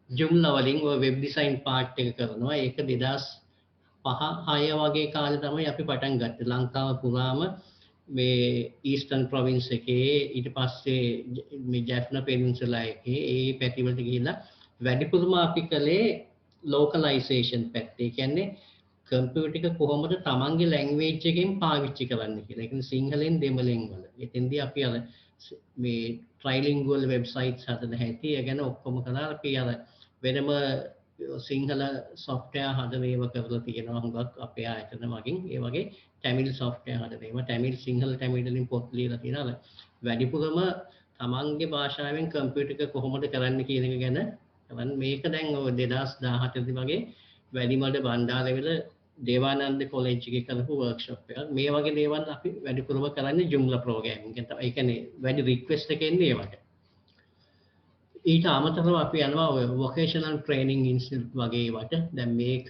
Joomla වලින් ඔය web design part එක කරනවා. ඒක 2005 6 වගේ කාලේ තමයි අපි පටන් ගත්තේ. ලංකාව පුරාම මේ ඊස්ටර්න් ප්‍රොවින්ස් එකේ ඊට පස්සේ මේ ජැෆ්නා පෙනින්සුලා එකේ ඒ පැතිවලට ගිහිල්ලා වැඩිපුරම අපි කළේ ලෝකලයිසේෂන් පැත්තේ. ඒ කියන්නේ කම්පියුටර් එක කොහොමද තමන්ගේ ලැන්ග්වේජ් එකෙන් පාවිච්චි කරන්න කියලා. ඒ කියන්නේ සිංහලෙන් දෙමළෙන් වල. එතෙන්දී අපි අර මේ ට්‍රයිලින්ගුවල් වෙබ්සයිට්ස් හදන හැටි ඒ ගැන ඔක්කොම කළා. අපි අර වෙනම සිංහල software හදන ඒවා කරලා තියෙනවා හුඟක් අපේ ආයතන මගින්. ඒ වගේ තමිල් software හදන ඒවා තමිල් සිංහල තමිල් වලින් පොත් ලියලා තියෙනවා. වැඩිපුරම තමන්ගේ භාෂාවෙන් කම්පියුටර් එක කොහොමද කරන්න කියන එක ගැන කරන්නේ. මේක දැන් ඔය 2017 දී වගේ වැඩිමඩ බණ්ඩාරවල දේවානන්ද කොලෙජ් එකේ කරපු වර්ක්ෂොප් එකක්. මේ වගේ දේවල් අපි වැඩිපුරම කරන්නේ Joomla programming එක. ඒ කියන්නේ වැඩි රික්වෙස්ට් එක එන්නේ ඒවට. ඊට අමතරව අපි යනවා ඔය වොකේෂනල් ට්‍රේනින් ඉන්ස්ටිටියුට් වගේ ඒවට. දැන් මේක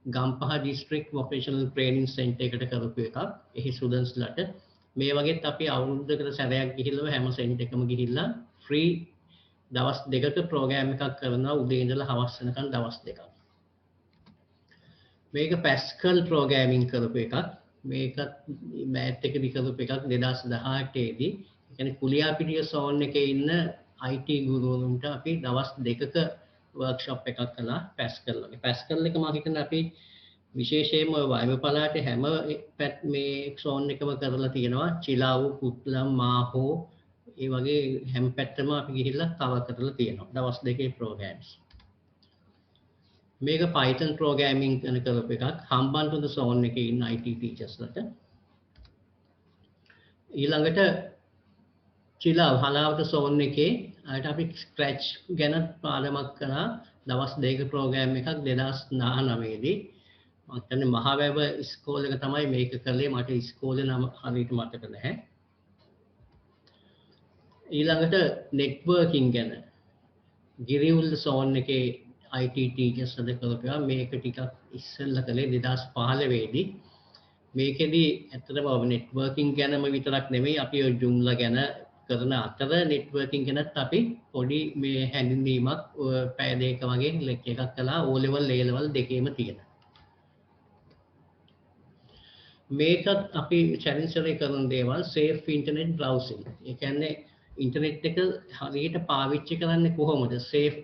Gampaha district vocational training centre එකට කරපු එකක්. එහි ස්ටුඩන්ට්ස්ලාට මේ වගේත් අපි අවුරුද්දකට සැරයක් ගිහිල්ලා හැම සෙන්ටර් එකම ගිහිල්ලා ෆ්‍රී දවස් දෙකක ප්‍රෝග්‍රෑම් එකක් කරනවා උදේ ඉඳලා හවස වෙනකන් දවස් දෙකක්. මේක පැස්කල් ප්‍රෝග්‍රෑමින් කරපු එකක්. මේකත් මෑත් එකදී කරපු එකක් 2018 දී. ඒ කියන්නේ කුලියාපිටිය සෝන් එකේ ඉන්න IT ගුරුවරුන්ට අපි දවස් දෙකක වර්ක්ෂොප් එකක් කළා පැස්කල් වගේ. පැස්කල් එක මම හිතන්නේ අපි විශේෂයෙන්ම වයඹ පළාතේ හැම මේ සෝන් එකම කරලා තියෙනවා. චිලාව්, පුත්ලම්, මාහෝ ඒ වගේ හැම පැත්තම අපි ගිහිල්ලා කවර් කරලා තියෙනවා. දවස් දෙකේ ප්‍රෝග්‍රෑම්ස්. මේක Python programming කරන කරපු එකක්. හම්බන්තොට සෝන් එකේ ඉන්න IT ටීචර්ස්ලට. ඊළඟට චිලාව් හලාවත සෝන් එකේ අයිට අපි ස්ක්‍රැච් ගැන පාඩමක් කරා දවස් දෙකක ප්‍රෝග්‍රෑම් එකක් 2019 දී. මම හිතන්නේ මහවැව ඉස්කෝලේක තමයි මේක කළේ. මට ඉස්කෝලේ නම හරියට මතක නැහැ. ඊළඟට නෙට්වර්කින් ගැන ගිරිඋල් සෝන් එකේ IT ටීචර්ස් හද කරපුවා. මේක ටිකක් ඉස්සෙල්ලා කළේ 2015 දී. මේකෙදි ඇත්තටම නෙට්වර්කින් ගැනම විතරක් නෙමෙයි අපි ඔය Joomla ගැන කරන අතර නෙට්වර්කින් ගැනත් අපි පොඩි මේ හැඳින්වීමක් පැය දෙකක වගේ ලෙක්චර් එකක් කළා. O level A level දෙකේම තියෙන. මේකත් අපි challenge එකේ කරන දේවල් safe internet browsing. ඒ කියන්නේ ඉන්ටර්නෙට් එක හරියට පාවිච්චි කරන්නේ කොහොමද? safe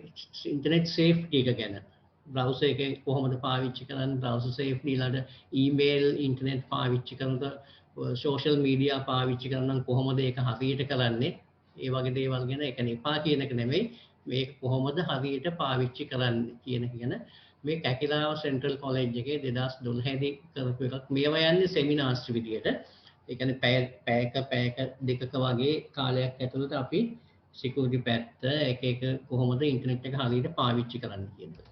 internet safety එක ගැන. browser එකේ කොහොමද පාවිච්චි කරන්නේ? browser safety ඊළඟ email internet පාවිච්චි කරනකොට social media පාවිච්චි කරනනම් කොහොමද ඒක හරියට කරන්නේ? ඒ වගේ දේවල් ගැන ඒ කියන්නේ එපා කියන එක නෙමෙයි මේක කොහොමද හරියට පාවිච්චි කරන්නේ කියන මේ කැකිලාව සෙන්ට්‍රල් කොලෙජ් එකේ 2012 දී කරපු එකක්. මේවා යන්නේ සෙමිනාර්ස් විදියට. ඒ කියන්නේ පැයක දෙකක වගේ කාලයක් ඇතුළත අපි සිකියුරිටි පැත්ත එක කොහොමද ඉන්ටර්නෙට් එක හරියට පාවිච්චි කරන්නේ කියන එක.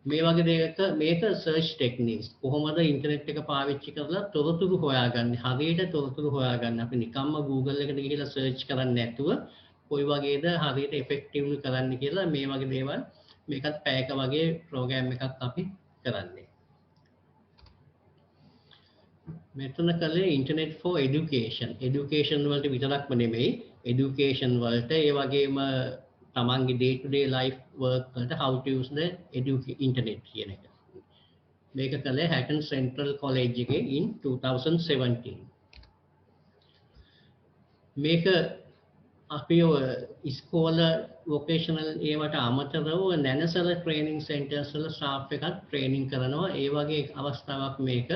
මේ වගේ දෙයක මේක සර්ච් ටෙක්නික්ස් කොහොමද ඉන්ටර්නෙට් එක පාවිච්චි කරලා තොරතුරු හොයාගන්නේ හරියට තොරතුරු හොයාගන්න අපි නිකම්ම Google එකට ගිහිල්ලා සර්ච් කරන්නේ නැතුව කොයි වගේද හරියට ඉෆෙක්ටිව්ලි කරන්න කියලා මේ වගේ දේවල් මේකත් පැයක වගේ ප්‍රෝග්‍රෑම් එකක් අපි කරන්නේ. මෙතන කළේ ඉන්ටර්නෙට් for education. education වලට විතරක්ම නෙමෙයි education වලට ඒ වගේම තමන්ගේ day to day life work වලට how to use the internet කියන එක. මේක කළේ Hatton Central College එකේ in 2017. මේක අපි ඔය ඉස්කෝල වොකේෂනල් ඒවට අමතරව නැනසල ට්‍රේනින් සෙන්ටර්ස් වල ස්ටාෆ් එකක් ට්‍රේනින් කරනවා. ඒ වගේ අවස්ථාවක් මේක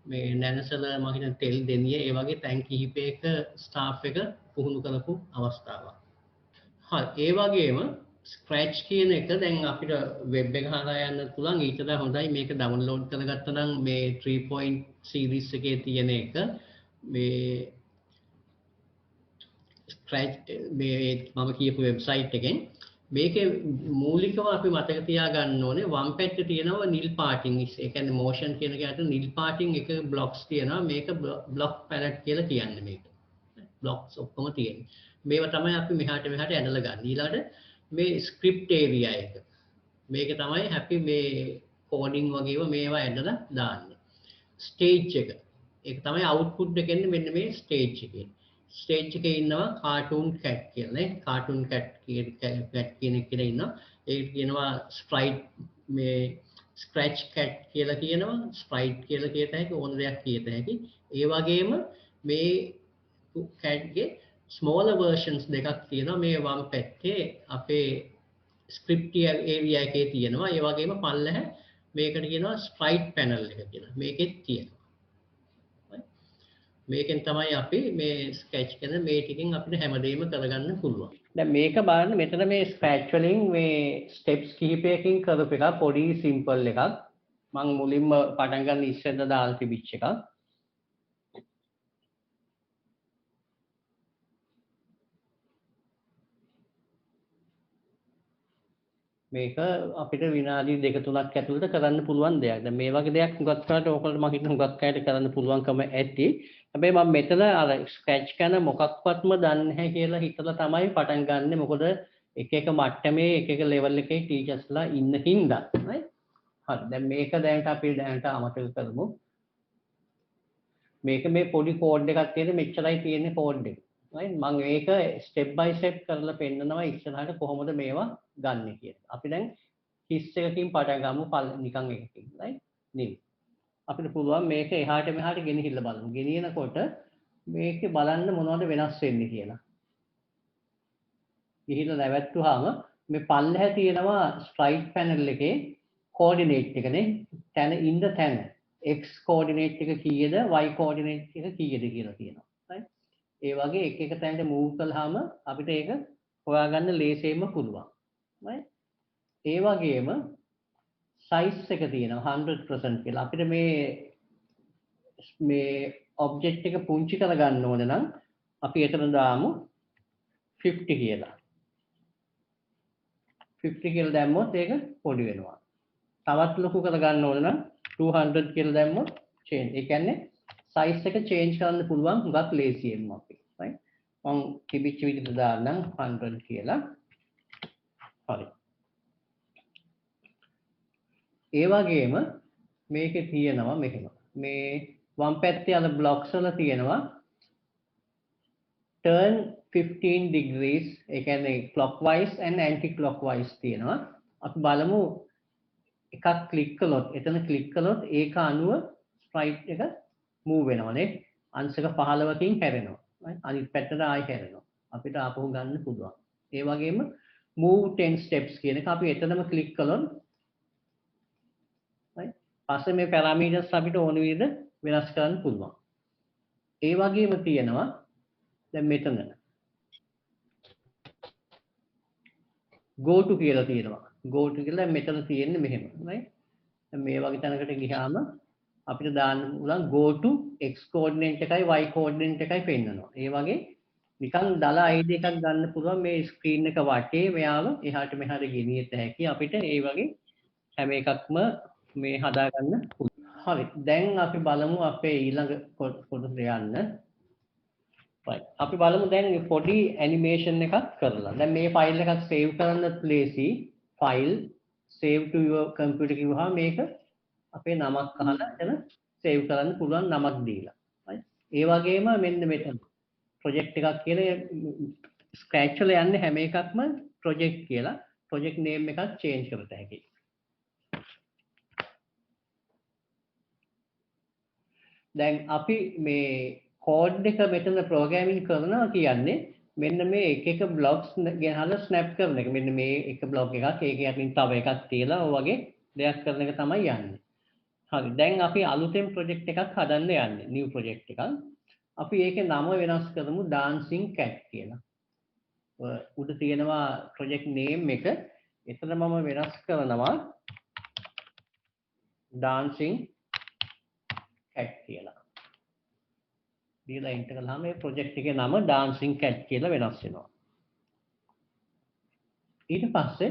මේ නැනසල මම හිතන්නේ තෙල් දෙනිය ඒ වගේ තැන් කිහිපයක ස්ටාෆ් එක පුහුණු කරපු අවස්ථාවක්. හරි ඒ වගේම ස්ක්‍රැච් කියන එක දැන් අපිට වෙබ් එක හරහා යන්න පුළුවන්. ඊට වඩා හොඳයි මේක ඩවුන්ලෝඩ් කරගත්තා නම් මේ 3 point series එකේ තියෙන එක මේ ස්ක්‍රැච් මේ මම කියපු වෙබ්සයිට් එකෙන් මේකේ මූලිකව අපි මතක තියාගන්න ඕනේ වම් පැත්තේ තියෙනවා නිල් පාටින්. ඒ කියන්නේ motion කියන එකට නිල් පාටින් එක blocks තියෙනවා. මේක block palette කියලා කියන්නේ මේක. blocks ඔක්කොම තියෙනවා. මේවා තමයි අපි මෙහාට ඇදලා ගන්න. ඊළඟට මේ ස්ක්‍රිප්ට් ඒරියා එක. මේක තමයි අපි මේ කෝඩින් වගේව මේවා ඇදලා දාන්නේ. ස්ටේජ් එක. ඒක තමයි අවුට්පුට් එක එන්නේ මෙන්න මේ ස්ටේජ් එකේ. ස්ටේජ් එකේ ඉන්නවා කාටූන් කැට් කියලා නේ. කාටූන් කැට් කියන එක කියලා ඉන්නවා. ඒකට කියනවා ස්ප්‍රයිට් මේ ස්ක්‍රැච් කැට් කියලා කියනවා. ස්ප්‍රයිට් කියලා කියත හැකි ඕන දෙයක් කියත හැකි. ඒ වගේම මේ කැට්ගේ ස්මෝලර් versions දෙකක් තියෙනවා. මේ වම් පැත්තේ අපේ ස්ක්‍රිප්ට් ඒරියා එකේ තියෙනවා. ඒ වගේම පල්ලෙහ මේකට කියනවා ස්ප්‍රයිට් පැනල් එක කියලා. මේකෙත් තියෙනවා. මේකෙන් තමයි අපි මේ ස්කැච් කරන මේ ටිකෙන් අපිට හැමදේම කරගන්න පුළුවන්. දැන් මේක බලන්න මෙතන මේ ස්ක්‍රැච් වලින් මේ ස්ටෙප්ස් කිහිපයකින් කරපු එක පොඩි සිම්පල් එකක්. මම මුලින්ම පටන් ගන්න ඉස්සෙල්ලා දාලා තිබිච්ච එකක්. මේක අපිට විනාඩි 2-3ක් ඇතුළත කරන්න පුළුවන් දෙයක්. දැන් මේ වගේ දෙයක් හුඟක් කරලා ඕකලට මම හිතන හුඟක් අයට කරන්න පුළුවන්කම ඇති. හැබැයි මම මෙතන අර ස්ක්‍රැච් කරන මොකක්වත්ම දන්නේ නැහැ කියලා හිතලා තමයි පටන් ගන්නෙ. මොකද එක එක මට්ටමේ එක එක ලෙවල් එකේ ටීචර්ස්ලා ඉන්න හින්දා. හරි. දැන් මේක දැනට අපි දැනට අමතක කරමු. මේක මේ පොඩි කෝඩ් එකක් තියෙන මෙච්චරයි තියෙන්නේ කෝඩ් එක. right මම මේක ස්ටෙප් බයි ස්ටෙප් කරලා පෙන්නනවා ඉස්සරහට කොහොමද මේවා ගන්න කියලා. අපි දැන් හිස් එකකින් පටන් ගමු නිකන් එකකින් right නේ. අපිට පුළුවන් මේක එහාට මෙහාට ගෙනහිල්ලා බලමු. ගෙනියනකොට මේකේ බලන්න මොනවද වෙනස් වෙන්නේ කියලා. ගිහිල්ලා නැවැත්තුවාම මේ පල්ලෙහා තියෙනවා ස්ප්‍රයිට් පැනල් එකේ කෝඩිනේට් එකනේ. තැන ඉන්න තැන x කෝඩිනේට් එක කීයද y කෝඩිනේට් එක කීයද කියලා තියෙනවා. right ඒ වගේ එක එක තැනට මූව් කළාම අපිට ඒක හොයාගන්න ලේසියෙන්ම පුළුවන්. right ඒ වගේම size එක තියෙනවා 100% කියලා. අපිට මේ ඔබ්ජෙක්ට් එක පුංචි කරගන්න ඕන නම් අපි එතන දාමු 50 කියලා. 50 කියලා දැම්මොත් ඒක පොඩි වෙනවා. තවත් ලොකු කරගන්න ඕන නම් 200 කියලා දැම්මොත් change. ඒ කියන්නේ size එක change කරන්න පුළුවන් හුඟක් ලේසියෙන්ම අපි. right මම තිබිච්ච විදිහට දාන්නම් 100 කියලා. හරි. ඒ වගේම මේකේ තියෙනවා මෙහෙම. මේ වම් පැත්තේ අර blocks වල තියෙනවා turn 15 degrees ඒ කියන්නේ clockwise and anti clockwise තියෙනවා. අපි බලමු එකක් ක්ලික් කළොත් එතන ක්ලික් කළොත් ඒක අනුව ස්ප්‍රයිට් එක මූව් වෙනවා නේ. අංශක 15කින් හැරෙනවා. අනිත් පැත්තට ආයෙ හැරෙනවා. අපිට ආපහු ගන්න පුළුවන්. ඒ වගේම move 10 steps කියන එක අපි එතනම ක්ලික් කළොත් right පස්සේ මේ පැරාමීටර්ස් අපිට ඕන විදිහට වෙනස් කරන්න පුළුවන්. ඒ වගේම තියෙනවා දැන් මෙතන go to කියලා තියෙනවා. go to කියලා මෙතන තියෙන්නේ මෙහෙම. right දැන් මේ වගේ තැනකට ගියාම අපිට දාන්න පුළුවන් go to x coordinate එකයි y coordinate එකයි පෙන්නනවා. ඒ වගේ නිකන් දල ID එකක් ගන්න පුළුවන් මේ ස්ක්‍රීන් එක වටේ මෙයාව එහාට මෙහාට ගෙනියත හැකි අපිට ඒ වගේ හැම එකක්ම මේ හදාගන්න පුළුවන්. හරි. දැන් අපි බලමු අපේ ඊළඟ කොටසට යන්න. right අපි බලමු දැන් පොඩි ඇනිමේෂන් එකක් කරලා. දැන් මේ ෆයිල් එකක් සේව් කරන්න ලේසි. file save to your computer කිව්වහම මේක අපේ නමක් අහලා එතන සේව් කරන්න පුළුවන් නමක් දීලා. right ඒ වගේම මෙන්න මෙතන ප්‍රොජෙක්ට් එකක් කියලා ස්ක්‍රැච් වල යන්නේ හැම එකක්ම ප්‍රොජෙක්ට් කියලා ප්‍රොජෙක්ට් නේම් එකක් චේන්ජ් කරත හැකියි. දැන් අපි මේ කෝඩ් එක මෙතන ප්‍රෝග්‍රෑමින් කරනවා කියන්නේ මෙන්න මේ එක එක බ්ලොක්ස් ගෙනහලා ස්නැප් කරන එක. මෙන්න මේ එක බ්ලොක් එකක් ඒක යටින් තව එකක් තියලා ඔය වගේ දෙයක් කරන එක තමයි යන්නේ. හරි. දැන් අපි අලුතෙන් ප්‍රොජෙක්ට් එකක් හදන්න යන්නේ. new project එකක්. අපි ඒකේ නම වෙනස් කරමු dancing cat කියලා. උඩ තියෙනවා project name එක. එතන මම වෙනස් කරනවා dancing cat කියලා. දීලා එන්ටර් කළාම මේ ප්‍රොජෙක්ට් එකේ නම dancing cat කියලා වෙනස් වෙනවා. ඊට පස්සේ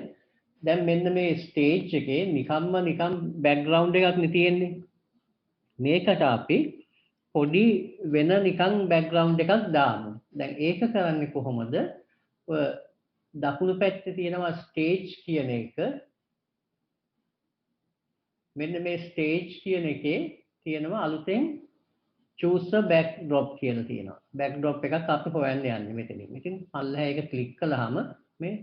දැන් මෙන්න මේ ස්ටේජ් එකේ නිකන් බෑග්ග්‍රවුන්ඩ් එකක් නේ තියෙන්නේ. මේකට අපි පොඩි වෙන නිකන් බෑග්ග්‍රවුන්ඩ් එකක් දාමු. දැන් ඒක කරන්නේ කොහොමද? දකුණු පැත්තේ තියෙනවා ස්ටේජ් කියන එක. මෙන්න මේ ස්ටේජ් කියන එකේ තියෙනවා අලුතෙන් choose a backdrop කියලා තියෙනවා. backdrop එකක් අපි හොයන්න යන්නේ මෙතනින්. ඉතින් පල්ලෙහා ඒක ක්ලික් කළාම මේ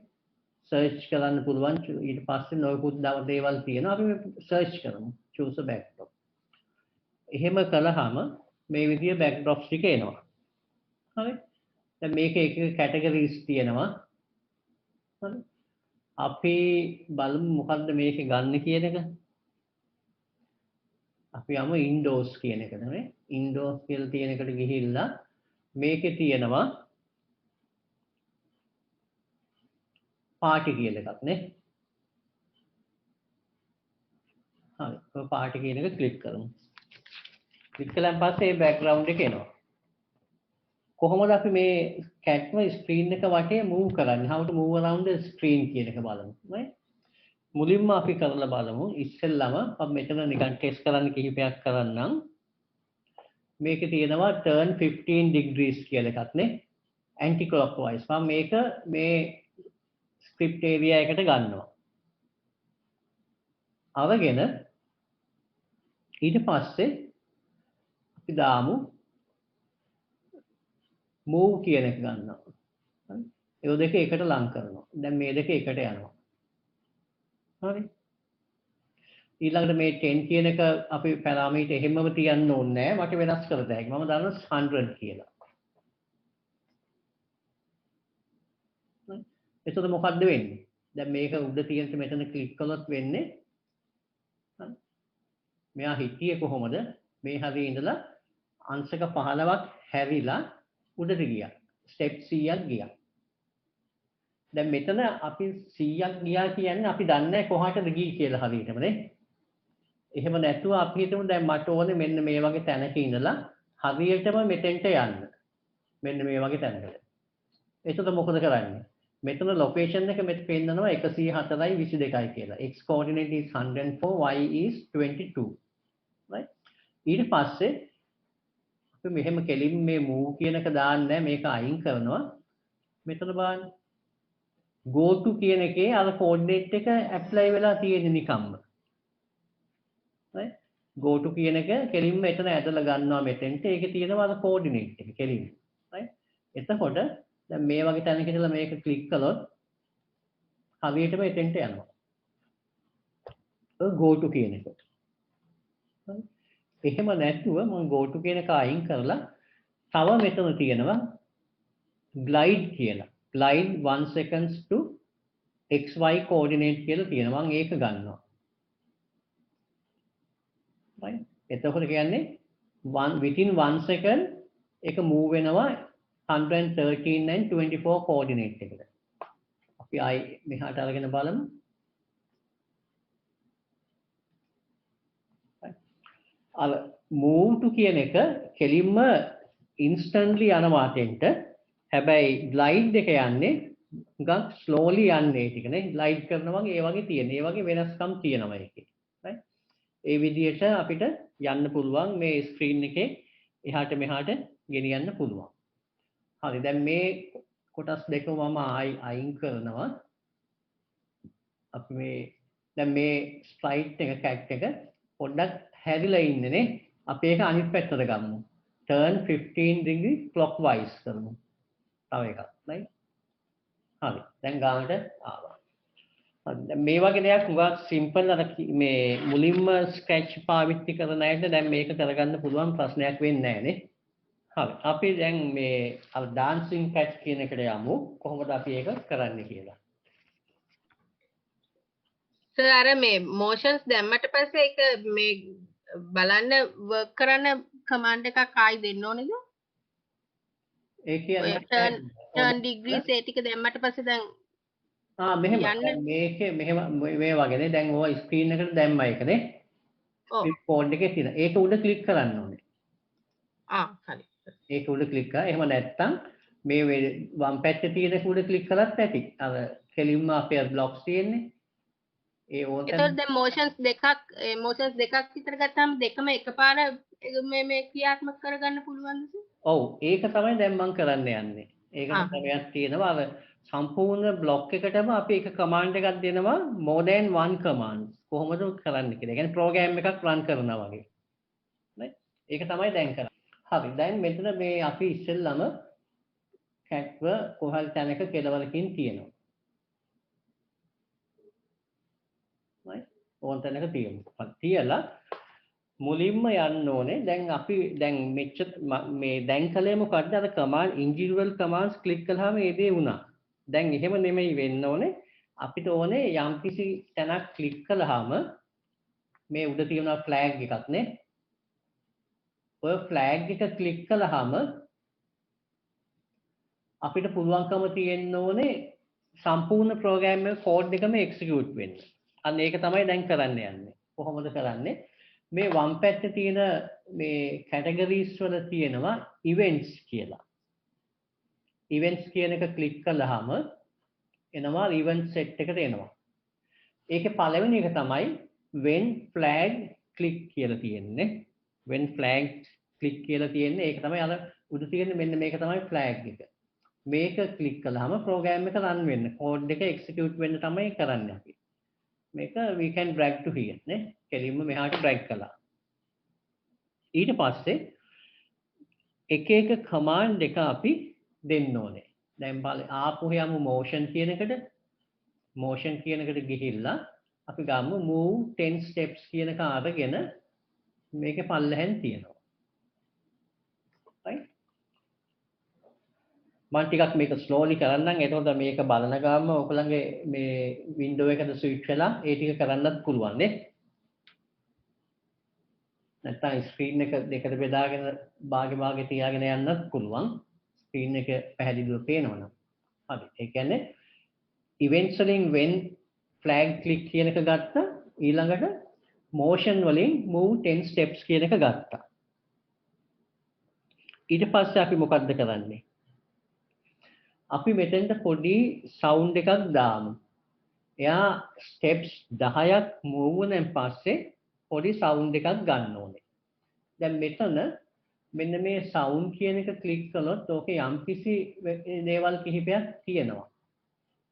search කරන්න පුළුවන්. ඊට පස්සේ නොයෙකුත් දේවල් තියෙනවා. අපි search කරමු. choose a backdrop. එහෙම කළාම මේ විදිය backdrops ටික එනවා. හරි. දැන් මේකේ එක categories තියෙනවා. හරි. අපි බලමු මොකද්ද මේකේ ගන්න කියන එක. අපි යමු indoors කියන එකට නේ. indoors කියලා තියෙන එකට ගිහිල්ලා මේකේ තියෙනවා party කියලා එකක් නේ. හරි. ඔය party කියන එක ක්ලික් කරමු. ක්ලික් කළාන් පස්සේ මේ background එක එනවා. කොහොමද අපි මේ cat ව screen එක වටේ move කරන්නේ? how to move around the screen කියන එක බලමු. right? මුලින්ම අපි කරලා බලමු. ඉස්සෙල්ලාම අපි මෙතන නිකන් ටෙස්ට් කරන්න කිහිපයක් කරන්නම්. මේකේ තියෙනවා turn 15 degrees කියලා එකක් නේ. anti clockwise. මම මේක මේ script area එකට ගන්නවා. අරගෙන ඊට පස්සේ අපි දාමු move කියන එක ගන්නවා. හරි. ඒ දෙක එකට ලං කරනවා. දැන් මේ දෙක එකට යනවා. හරි. ඊළඟට මේ 10 කියන එක අපි පැරාමීටර් එහෙමම තියන්න ඕනේ නැහැ. මට වෙනස් කරත හැකියි. මම දානවා 100 කියලා. හරි. එතකොට මොකද්ද වෙන්නේ? දැන් මේක උඩ තියෙන මෙතන ක්ලික් කළොත් වෙන්නේ හරි. මෙයා හිටියේ කොහොමද? මේ හරිය ඉඳලා අංශක 15ක් හැරිලා උඩට ගියා. ස්ටෙප් 100ක් ගියා. දැන් මෙතන අපි 100ක් ගියා කියන්නේ අපි දන්නේ කොහාටද ගියේ කියලා හරියටම නේ. එහෙම නැතුව අපි හිතමු දැන් මට ඕනේ මෙන්න මේ වගේ තැනක ඉඳලා හරියටම මෙතෙන්ට යන්න. මෙන්න මේ වගේ තැනකට. එතකොට මොකද කරන්නේ? මෙතන ලොකේෂන් එක මෙතන පෙන්නනවා 104යි 22යි කියලා. x coordinate is 104, y is 22. right? ඊට පස්සේ අපි මෙහෙම කෙලින් මේ move කියන එක දාන්නේ මේක අයින් කරනවා. මෙතන බලන්න. go to කියන එකේ අර coordinate එක apply වෙලා තියෙන්නේ නිකම්ම. right? go to කියන එක කෙලින්ම එතන ඇදලා ගන්නවා මෙතෙන්ට. ඒකේ තියෙනවා අර coordinate එක කෙලින්. right? එතකොට දැන් මේ වගේ තැනක ඉඳලා මේක ක්ලික් කළොත් හරියටම එතෙන්ට යනවා. go to කියන එක. එහෙම නැතුව මම go to කියන එක අයින් කරලා තව මෙතන තියෙනවා glide කියලා. glide 1 seconds to xy coordinate කියලා තියෙනවා. මම ඒක ගන්නවා. right? එතකොට කියන්නේ within 1 second එක move වෙනවා 113 and 24 coordinate එකට. අපි ආයි මෙහාට අරගෙන බලමු. අර move to කියන එක කෙලින්ම instantly යනවා අතෙන්ට. හැබැයි glide එක යන්නේ ගක් slowly යන්නේ ටික නේ. glide කරනවා වගේ ඒ වගේ තියෙන. ඒ වගේ වෙනස්කම් තියෙනවා ඒකේ. right? ඒ විදිහට අපිට යන්න පුළුවන් මේ screen එකේ එහාට මෙහාට ගෙනියන්න පුළුවන්. හරි. දැන් මේ කොටස් දෙකම මම අයින් කරනවා. අපි මේ දැන් මේ ස්ලයිඩ් එක cat එක පොඩ්ඩක් හැරිලා ඉන්නේ නේ. අපි ඒක අනිත් පැත්තට ගමු. turn 15 degree clockwise කරමු. තව එකක්. right? හරි. දැන් ගානට ආවා. හරි. දැන් මේ වගේ දෙයක් උගා සිම්පල් අර මේ මුලින්ම ස්කැච් පාවිච්චි කරන අයට දැන් මේක කරගන්න පුළුවන් ප්‍රශ්නයක් වෙන්නේ නැහැ නේ. හරි. අපි දැන් මේ අර dancing cat කියන එකට යමු. කොහොමද අපි ඒක කරන්නේ කියලා. සර් අර මේ motions දැම්මට පස්සේ ඒක මේ බලන්න work කරන command එකක් ආයි දෙන්න ඕනේද? ඒ කියන්නේ turn degrees ඒ ටික දැම්මට පස්සේ දැන් මෙහෙම මේකේ මෙහෙම මේ වගේනේ දැන් ඔය ස්ක්‍රීන් එකට දැම්මා ඒකනේ. ඔව්. කෝඩ් එකේ තියෙන. ඒක උඩ ක්ලික් කරන්න ඕනේ. හරි. ඒක උඩ ක්ලික් කරා. එහෙම නැත්නම් මේ වම් පැත්තේ තියෙන උඩ ක්ලික් කළත් ඇති. අර කෙලින්ම අපේ බ්ලොක්ස් තියෙන්නේ. එතකොට දැන් motions දෙකක් විතර ගත්තාම දෙකම එකපාර මේ ක්‍රියාත්මක කරගන්න පුළුවන්ද? ඔව් ඒක තමයි දැන් මම කරන්න යන්නේ. ඒකට ක්‍රමයක් තියෙනවා. අර සම්පූර්ණ බ්ලොක් එකටම අපි එක කමාන්ඩ් එකක් දෙනවා more than one commands. කොහොමද කරන්න කියලා. ඒ කියන්නේ ප්‍රෝග්‍රෑම් එකක් රන් කරනවා වගේ. right? ඒක තමයි දැන් කරන්නේ. හරි. දැන් මෙතන මේ අපි ඉස්සෙල්ලම කැට්ව කොහල් තැනක කෙලවරකින් තියෙනවා. right? ඕන තැනක තියෙනවා. තියලා මුලින්ම යන්න ඕනේ. දැන් අපි දැන් මෙච්චර මේ දැන් කලේ මොකද්ද? අර command individual commands click කළාම ඒ දේ වුණා. දැන් එහෙම නෙමෙයි වෙන්න ඕනේ. අපිට ඕනේ යම්කිසි තැනක් click කළාම මේ උඩ තියෙන flag එකක් නේ. ඔය flag එක click කළාම අපිට පුළුවන්කම තියෙන්න ඕනේ සම්පූර්ණ program එකේ code එකම execute වෙන්න. අන්න ඒක තමයි දැන් කරන්න යන්නේ. කොහොමද කරන්නේ? මේ වම් පැත්තේ තියෙන මේ categories වල තියෙනවා events කියලා. events කියන එක click කළාම එනවා event set එකට එනවා. ඒකේ පළවෙනි එක තමයි when flag click කියලා තියෙන්නේ. when flag click කියලා තියෙන්නේ ඒක තමයි අර උඩ තියෙන මෙන්න මේක තමයි flag එක. මේක click කළාම program එක run වෙන්න code එක execute වෙන්න තමයි කරන්නේ අපි. මේක we can drag to here නේ. කෙලින්ම මෙහාට drag කළා. ඊට පස්සේ එක එක command එක අපි දෙන්න ඕනේ. දැන් බලන්න ආපහු යමු motion කියන එකට. motion කියන එකට ගිහිල්ලා අපි ගමු move 10 steps කියන එක අරගෙන මේකේ පල්ලෙහෙන් තියෙනවා. right? මම ටිකක් මේක slowly කරන්නම්. එතකොට මේක බලන ගාම ඔයගොල්ලන්ගේ මේ window එකට switch වෙලා ඒ ටික කරන්නත් පුළුවන් නේ. නැත්නම් screen එක දෙකට බෙදාගෙන භාගේ තියාගෙන යන්නත් පුළුවන්. screen එක පැහැදිලිව පේනවනම්. හරි. ඒ කියන්නේ events වලින් when flag click කියන එක ගත්තා. ඊළඟට motion වලින් move 10 steps කියන එක ගත්තා. ඊට පස්සේ අපි මොකද්ද කරන්නේ? අපි මෙතෙන්ට පොඩි sound එකක් දාමු. එයා steps 10ක් move වුණාන් පස්සේ පොඩි sound එකක් ගන්න ඕනේ. දැන් මෙතන මෙන්න මේ sound කියන එක click කළොත් ඕකේ යම්කිසි දේවල් කිහිපයක් තියෙනවා.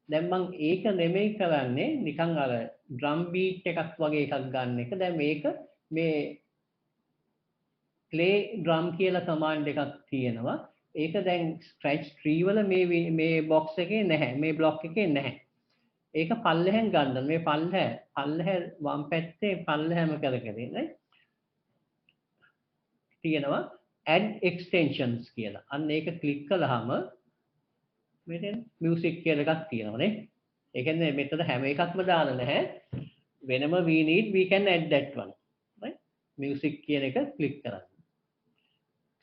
දැන් මම ඒක නෙමෙයි කරන්නේ නිකන් අර drum beat එකක් වගේ එකක් ගන්න එක. දැන් මේක මේ play drum කියලා command එකක් තියෙනවා. ඒක දැන් scratch tree වල මේ box එකේ නැහැ. මේ block එකේ නැහැ. ඒක පල්ලෙහෙන් ගන්න. මේ පල්ලෙහ වම් පැත්තේ පල්ලෙහැම කරගෙන නේ. තියෙනවා add extensions කියලා. අන්න ඒක click කළාම මෙතන music කියලා එකක් තියෙනවා නේ. ඒ කියන්නේ මෙතන හැම එකක්ම දාලා නැහැ. වෙනම we can add that one. right? music කියන එක click කරන්න.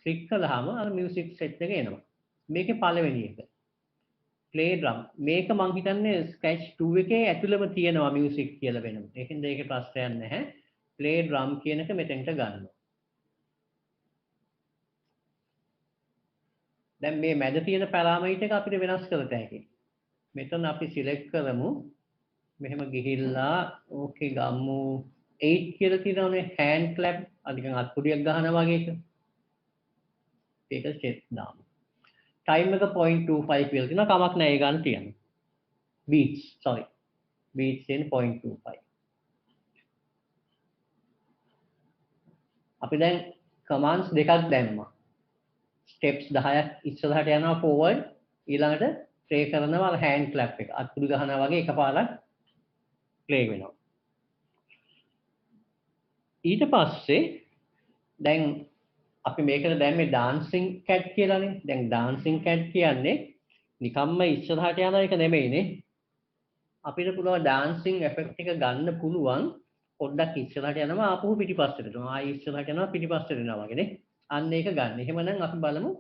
click කළාම අර music set එක එනවා. මේකේ පළවෙනි එක. play drum. මේක මං හිතන්නේ scratch 2 එකේ ඇතුළෙම තියෙනවා music කියලා වෙනම. ඒකෙන්ද ඒකේ ප්‍රශ්නයක් නැහැ. play drum කියන එක මෙතෙන්ට ගන්නවා. දැන් මේ මැද තියෙන පැරාමීටර් එක අපිට වෙනස් කරත හැකියි. මෙතන අපි සිලෙක්ට් කරමු. මෙහෙම ගිහිල්ලා ඕකේ ගමු 8 කියලා තියෙනවනේ hand clap අනිකන් අත්පොඩියක් ගහනවා වගේ එක. ඒක set දාමු. time එක 0.25 කියලා තියෙනවා. කමක් නැහැ ඒ ගන්න තියන්න. beats in 0.25. අපි දැන් commands දෙකක් දැම්මා. steps 10ක් ඉස්සරහට යනවා forward ඊළඟට play කරනවා hand clap එක අත්පුඩු ගහනවා වගේ එකපාරක් play වෙනවා ඊට පස්සේ දැන් අපි මේකට දැම්මේ dancing cat කියලානේ දැන් dancing cat කියන්නේ නිකම්ම ඉස්සරහට යන එක නෙමෙයිනේ අපිට පුළුවන් dancing effect එක ගන්න පුළුවන් පොඩ්ඩක් ඉස්සරහට යනවා ආපහු පිටිපස්සට යනවා ආයි ඉස්සරහට යනවා පිටිපස්සට යනවා වගේනේ අන්න ඒක ගන්න. එහෙමනම් අපි බලමු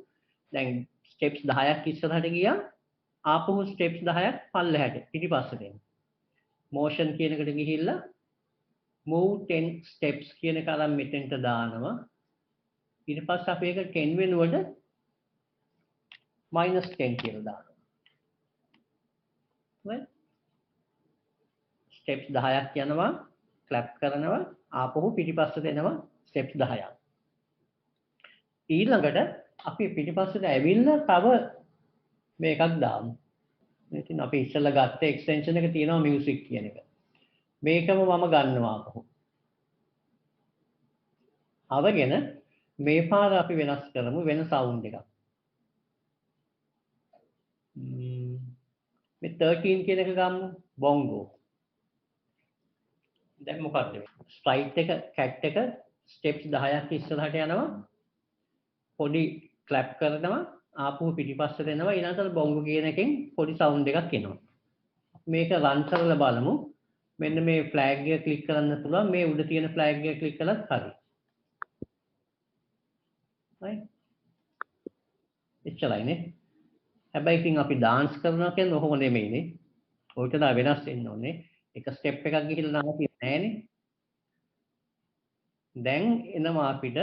දැන් steps 10ක් ඉස්සරහට ගියා ආපහු steps 10ක් පල්ලෙහාට පිටිපස්සට එන්න. motion කියන එකට ගිහිල්ලා move 10 steps කියන එක අරන් මෙතෙන්ට දානවා. ඊට පස්සේ අපි ඒක 10 වෙනුවට -10 කියලා දානවා. right? steps 10ක් යනවා clap කරනවා ආපහු පිටිපස්සට එනවා steps 10ක්. ඊළඟට අපි පිටිපස්සට ඇවිල්ලා තව මේකක් දාමු. ඉතින් අපි ඉස්සෙල්ලා ගත්ත එක්ස්ටෙන්ෂන් එක තියෙනවා මියුසික් කියන එක. මේකම මම ගන්නවා අපහු. අවගෙන මේ පාර අපි වෙනස් කරමු වෙන සවුන්ඩ් එකක්. මේ 13 කියන එක ගමු බොංගෝ. දැන් මොකක්ද මේ? ස්ප්‍රයිට් එක කැට් එක ස්ටෙප්ස් 10ක් ඉස්සරහට යනවා. පොඩි ක්ලැප් කරනවා ආපහු පිටිපස්සට එනවා ඊළඟට බොංගෝ කියන එකෙන් පොඩි සවුන්ඩ් එකක් එනවා. මේක රන් කරලා බලමු. මෙන්න මේ ෆ්ලෑග් එක ක්ලික් කරන්න පුළුවන් මේ උඩ තියෙන ෆ්ලෑග් එක ක්ලික් කළත් හරි. right? එච්චරයිනේ. හැබැයි ඉතින් අපි ඩාන්ස් කරනවා කියන්නේ ඔහොම නෙමෙයිනේ. ඔයිට දා වෙනස් වෙන්න ඕනේ. එක ස්ටෙප් එකක් ගිහිල්ලා නවතින්නේ නැහනේ. දැන් එනවා අපිට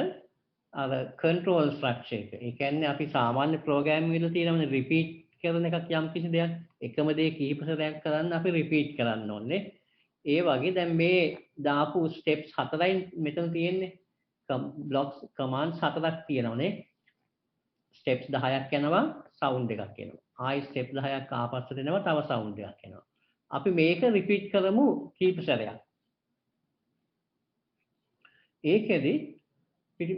අර කන්ට්‍රෝල් ස්ට්‍රක්චර් එක. ඒ කියන්නේ අපි සාමාන්‍ය ප්‍රෝග්‍රෑම් වල තියෙනවනේ රිපීට් කරන එකක් යම් කිසි දෙයක් එකම දේ කීප සැරයක් කරන්න අපි රිපීට් කරන්න ඕනේ. ඒ වගේ දැන් මේ දාපු ස්ටෙප්ස් 4යි මෙතන තියෙන්නේ. බ්ලොක්ස් කමාන්ඩ්ස් 4ක් තියෙනවනේ. ස්ටෙප්ස් 10ක් යනවා සවුන්ඩ් එකක් එනවා. ආයි ස්ටෙප් 10ක් ආපස්සට එනවා තව සවුන්ඩ් එකක් එනවා. අපි මේක රිපීට් කරමු කීප සැරයක්. ඒකෙදි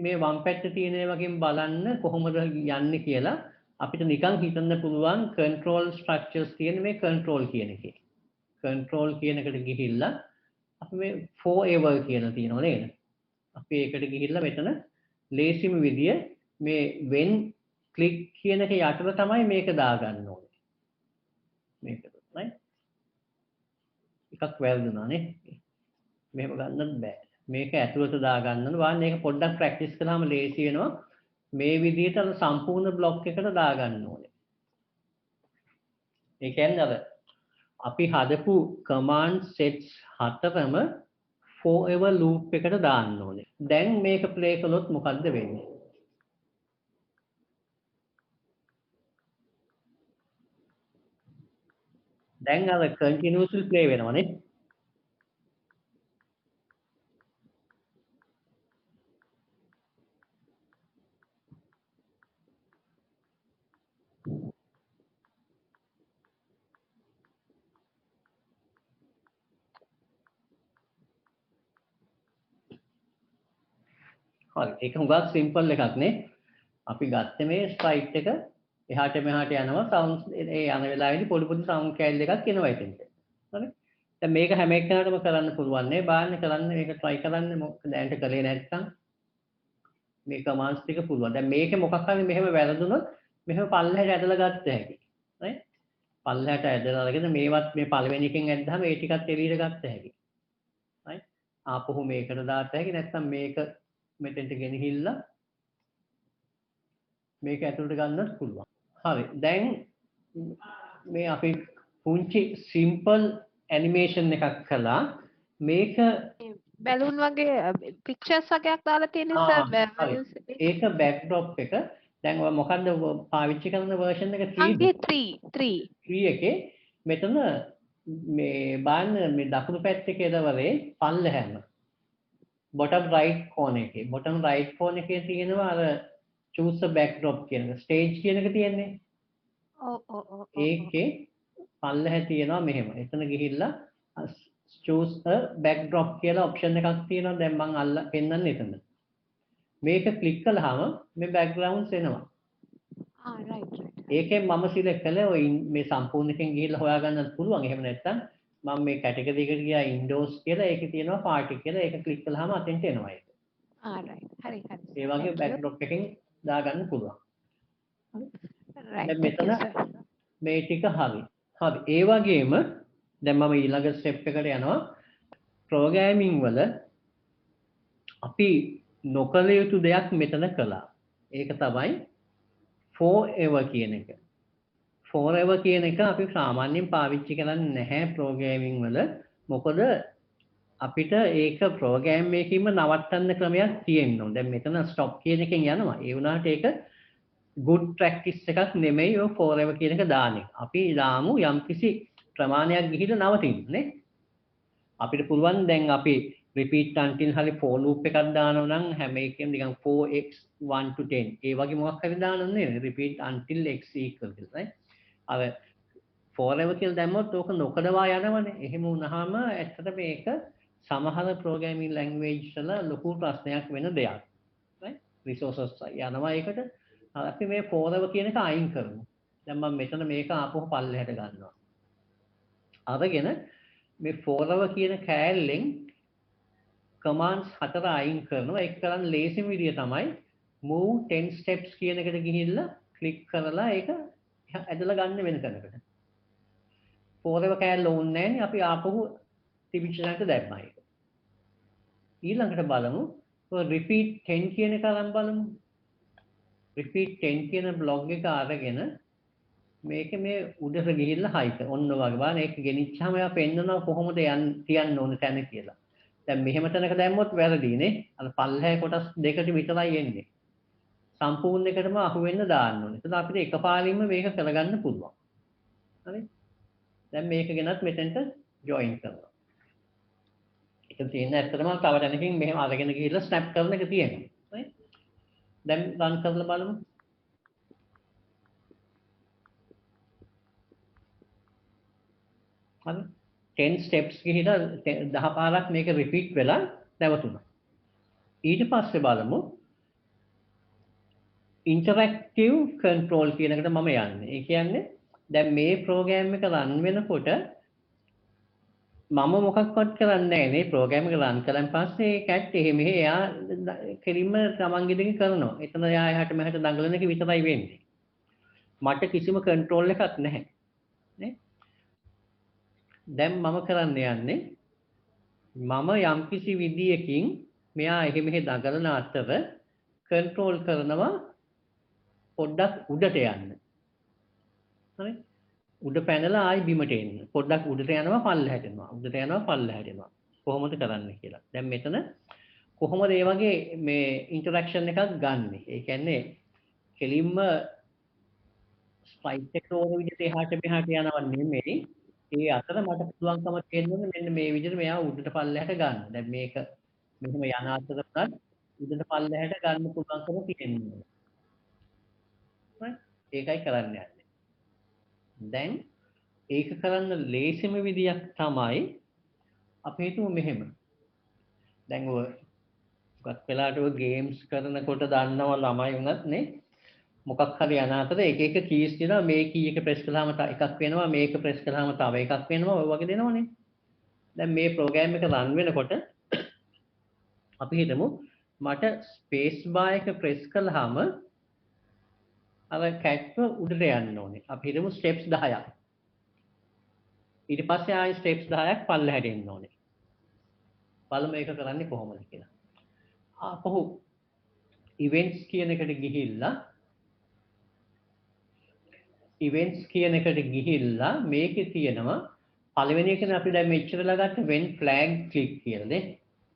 මේ වම් පැත්තේ තියෙන වගේම බලන්න කොහොමද යන්නේ කියලා අපිට නිකන් හිතන්න පුළුවන් කන්ට්‍රෝල් ස්ට්‍රක්චර්ස් තියෙන මේ කන්ට්‍රෝල් කියන එකේ. කන්ට්‍රෝල් කියන එකට ගිහිල්ලා අපි මේ forever කියලා තියෙනවා නේද? අපි ඒකට ගිහිල්ලා මෙතන ලේසිම විදිය මේ when click කියන එක යටට තමයි මේක දාගන්න ඕනේ. මේක තමයි. එකක් වැරදුනානේ. මෙහෙම ගන්නත් බෑ. මේක ඇතුළට දාගන්න ඕනේ. මේක පොඩ්ඩක් ප්‍රැක්ටිස් කළාම ලේසි වෙනවා. මේ විදිහට අර සම්පූර්ණ බ්ලොක් එකට දාගන්න ඕනේ. ඒ කියන්නේ අර අපි හදපු command sets 4ම forever loop එකට දාන්න ඕනේ. දැන් මේක play කළොත් මොකද්ද වෙන්නේ? දැන් අර continuously play වෙනවනේ. හරි ඒක හුඟක් සිම්පල් එකක් නේ. අපි ගත්තේ මේ ස්ප්‍රයිට් එක එහාට මෙහාට යනවා සවුන්ඩ්ස් ඒ යන වෙලාවෙදි පොඩි පොඩි සවුන්ඩ් කැල් එකක් එනවා එතෙන්ට. හරි. දැන් මේක හැම එකකටම කරන්න පුළුවන් නේ. බලන්න කරන්න මේක try කරන්න මොකද දැනට කලේ නැත්නම් මේ කමාන්ඩ්ස් ටික පුළුවන්. දැන් මේකේ මොකක් හරි මෙහෙම වැරදුනොත් මෙහෙම පල්ලෙහාට ඇදලා ගත්ත හැකි. right? පල්ලෙහාට ඇදලා අරගෙන මේවත් මේ පළවෙනි එකෙන් ඇද්දාම ඒ ටිකත් එළියට ගත්ත හැකි. right? ආපහු මේකට දාන්න හැකි නැත්නම් මේක මෙතෙන්ට ගෙනහිල්ලා මේක ඇතුළට ගන්නත් පුළුවන්. හරි. දැන් මේ අපි පුංචි සිම්පල් ඇනිමේෂන් එකක් කළා. මේක බැලුන් වගේ පික්චර්ස් වගේක් දාලා තියෙන නිසා ඒක බෑක්ඩ්‍රොප් එක. දැන් ඔය මොකද්ද පාවිච්චි කරන version එක 3 එකේ මෙතන මේ බලන්න මේ දකුණු පැත්තේ කෙළවරේ පල්ලෙහැම bottom right corner එකේ bottom right corner එකේ තියෙනවා අර choose a backdrop කියන එක stage කියන එක තියෙන්නේ. ඔව් ඒකේ පල්ලෙහැ තියෙනවා මෙහෙම. එතන ගිහිල්ලා choose a backdrop කියලා option එකක් තියෙනවා. දැන් මම පෙන්නන්නේ එතන. මේක ක්ලික් කළාම මේ backgrounds එනවා. right. ඒකෙන් මම select කළේ ඔය මේ සම්පූර්ණ එකෙන් ගිහිල්ලා හොයාගන්නත් පුළුවන්. එහෙම නැත්නම් මම මේ කැටගරි එකට ගියා Windows කියලා ඒකේ තියෙනවා party කියලා. ඒක ක්ලික් කළාම අතෙන්ට එනවා ඒක. right. හරි. ඒ වගේ backdrop එකකින් දාගන්න පුළුවන්. right. දැන් මෙතන මේ ටික හරි. හරි. ඒ වගේම දැන් මම ඊළඟ ස්ටෙප් එකට යනවා. ප්‍රෝග්‍රෑමින් වල අපි නොකළ යුතු දෙයක් මෙතන කළා. ඒක තමයි forever කියන එක. forever කියන එක අපි සාමාන්‍යයෙන් පාවිච්චි කරන්නේ නැහැ ප්‍රෝග්‍රෑමින් වල. මොකද අපිට ඒක ප්‍රෝග්‍රෑම් එකකින්ම නවත්තන්න ක්‍රමයක් තියෙනවා. දැන් මෙතන stop කියන එකෙන් යනවා. ඒ වුණාට ඒක good practice එකක් නෙමෙයි ඔය forever කියන එක දාන එක. අපි දාමු යම්කිසි ප්‍රමාණයක් ගිහිල්ලා නවතින්න නේ. අපිට පුළුවන් දැන් අපි repeat until හරි for loop එකක් දානවා නම් හැම එකෙම නිකන් 4x 1 to 10 ඒ වගේ මොකක් හරි දානවා නේද? repeat until x equal to right? අර forever කියලා දැම්මොත් ඕක නොකඩවා යනවනේ. එහෙම වුණාම ඇත්තට මේක සමහර programming language වල ලොකු ප්‍රශ්නයක් වෙන දෙයක්. right? resources යනවා ඒකට. අපි මේ forever කියන එක අයින් කරමු. දැන් මම මෙතන මේක ආපහු පල්ලෙහාට ගන්නවා. අරගෙන මේ forever කියන කෑල්ලෙන් commands 4 අයින් කරනවා. ඒක කරන්න ලේසිම විදිය තමයි move 10 steps කියන එකට ගිහිල්ලා click කරලා ඒක ඇදලා ගන්න වෙන තැනකට. forever කෑල්ල ඕනේ නැහැ නේ අපි ආපහු තිබිච්ච තැනට දැම්මා ඒක. ඊළඟට බලමු repeat 10 කියන එක අරන් බලමු. repeat 10 කියන බ්ලොග් එක අරගෙන මේක මේ උඩට ගිහිල්ලා හයි කර. ඔන්න වගේ බලන්න ඒක ගෙනිච්චාම එයා පෙන්නනවා කොහොමද තියන්න ඕන තැන කියලා. දැන් මෙහෙම තැනක දැම්මොත් වැරදිනේ. අර පල්ලෙහා කොටස් දෙකට විතරයි එන්නේ. සම්පූර්ණ එකටම අහු වෙන්න දාන්න ඕනේ. එතන අපිට එකපාරින්ම මේක කරගන්න පුළුවන්. හරි? දැන් මේක ගෙනත් මෙතෙන්ට ජොයින් කරනවා. ඒක තියෙන ඇත්තටම තව දැනකින් මෙහෙම අරගෙන ගිහිල්ලා ස්නැප් කරන එක තියෙනවා. හරි? දැන් රන් කරලා බලමු. හරි 10 steps ගිහිලා 10 පාරක් මේක රිපීට් වෙලා නැවතුණා. ඊට පස්සේ බලමු interactive control කියන එකට මම යන්නේ. ඒ කියන්නේ දැන් මේ ප්‍රෝග්‍රෑම් එක රන් වෙනකොට මම මොකක්වත් කරන්නේ නැහැ නේ ප්‍රෝග්‍රෑම් එක රන් කරන් පස්සේ ඒ කැට් එහෙම එයා කෙලින්ම තමන්ගේ දේ කරනවා. එතන එයා එහාට මෙහාට දඟලන එක විතරයි වෙන්නේ. මට කිසිම කන්ට්‍රෝල් එකක් නැහැ. නේ? දැන් මම කරන්න යන්නේ මම යම්කිසි විදියකින් මෙයා එහෙ මෙහෙ දඟලන අතර කන්ට්‍රෝල් කරනවා පොඩ්ඩක් උඩට යන්න. හරි? උඩ පැනලා ආයි බිමට එන්න. පොඩ්ඩක් උඩට යනවා පල්ලෙහාට එනවා. උඩට යනවා පල්ලෙහාට එනවා. කොහොමද කරන්නේ කියලා. දැන් මෙතන කොහොමද මේ වගේ මේ ඉන්ටරැක්ෂන් එකක් ගන්නෙ? ඒ කියන්නේ කෙලින්ම ස්පයික් එක ඕන විදිහට එහාට මෙහාට යනවා නෙමෙයි. ඒ අතර මට පුළුවන්කම තියෙනවා මෙන්න මේ විදිහට මෙයා උඩට පල්ලෙහාට ගන්න. දැන් මේක මෙහෙම යන අතර උනත් උඩට පල්ලෙහාට ගන්න පුළුවන්කම තියෙනවා. හරි? ඒකයි කරන්න යන්නේ. දැන් ඒක කරන්න ලේසිම විදියක් තමයි අපි හිතමු මෙහෙම. දැන් ඔය ගොඩක් වෙලාවට ඔය ගේම්ස් කරනකොට දන්නවා ළමයි වුණත් නේ මොකක් හරි යන අතර එක එක කීස් දෙනවා මේ කී එක ප්‍රෙස් කළාම එකක් වෙනවා මේක ප්‍රෙස් කළාම තව එකක් වෙනවා ඔය වගේ දෙනවනේ. දැන් මේ ප්‍රෝග්‍රෑම් එක රන් වෙනකොට අපි හිතමු මට ස්පේස් බාර් එක ප්‍රෙස් කළාම අර කැට්ව උඩට යන්න ඕනේ. අපි හිතමු ස්ටෙප්ස් 10ක්. ඊට පස්සේ ආයෙ ස්ටෙප්ස් 10ක් පල්ලෙහාට එන්න ඕනේ. බලමු ඒක කරන්නේ කොහොමද කියලා. ආපහු ඉවෙන්ට්ස් කියන එකට ගිහිල්ලා මේකේ තියෙනවා පළවෙනි එකනේ අපි දැන් මෙච්චරලා ගත්ත when flag click කියලා නේ.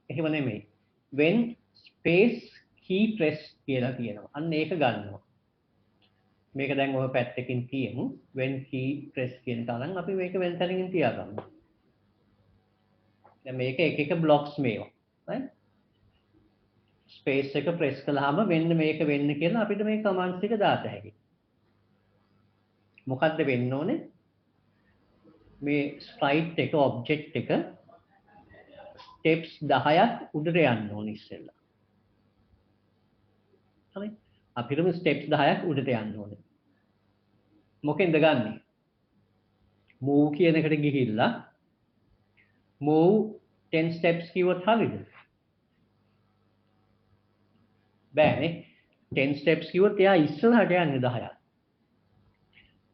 එහෙම නෙමෙයි. when space key press කියලා කියනවා. අන්න ඒක ගන්නවා. මේක දැන් ඔය පැත්තකින් තියමු when key press කියන තරම් අපි මේක වෙන තැනකින් තියාගමු. දැන් මේක එක එක blocks මේවා. right? space එක press කළාම වෙන්න මේක වෙන්න කියලා අපිට මේ commands ටික දාත හැකියි. මොකද්ද වෙන්න ඕනේ? මේ sprite එක object එක steps 10ක් උඩට යන්න ඕනේ ඉස්සෙල්ලා. හරි? අපිටම steps 10ක් උඩට යන්න ඕනේ. මොකෙන්ද ගන්නෙ? move කියන එකට ගිහිල්ලා move 10 steps කිව්වොත් හරියද? බෑනේ. 10 steps කිව්වොත් එයා ඉස්සරහට යන්නේ 10ක්.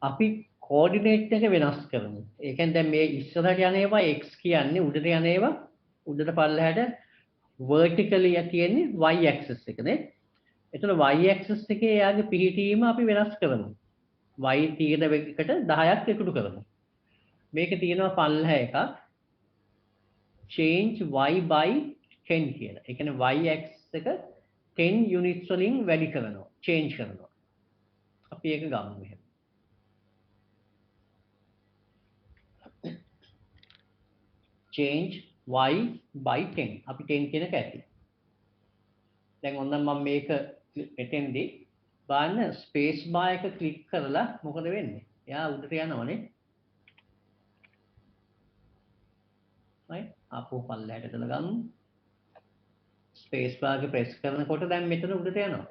අපි කෝඩිනේට් එක වෙනස් කරමු. ඒ කියන්නේ දැන් මේ ඉස්සරහට යන ඒවා x කියන්නේ උඩට යන ඒවා උඩට පල්ලෙහාට vertically තියෙන්නේ y axis එකනේ. එතන y axis එකේ එයාගේ පිහිටීම අපි වෙනස් කරමු. y තියෙන එකට 10ක් එකතු කරමු. මේකේ තියෙනවා පල්ලෙහා එකක් change y by 10 කියලා. ඒ කියන්නේ y axis එක 10 units වලින් වැඩි කරනවා. change කරනවා. අපි ඒක ගමු මෙහෙම. change y by 10 අපි 10 කියන එක ඇති. දැන් ඔන්න මම මේක මෙතෙන්දී බලන්න ස්පේස් බාර් එක ක්ලික් කරලා මොකද වෙන්නේ? එයා උඩට යනවනේ. right? ආපහු පල්ලෙහාට දාලා ගමු. ස්පේස් බාර් එක ප්‍රෙස් කරනකොට දැන් මෙතන උඩට යනවා.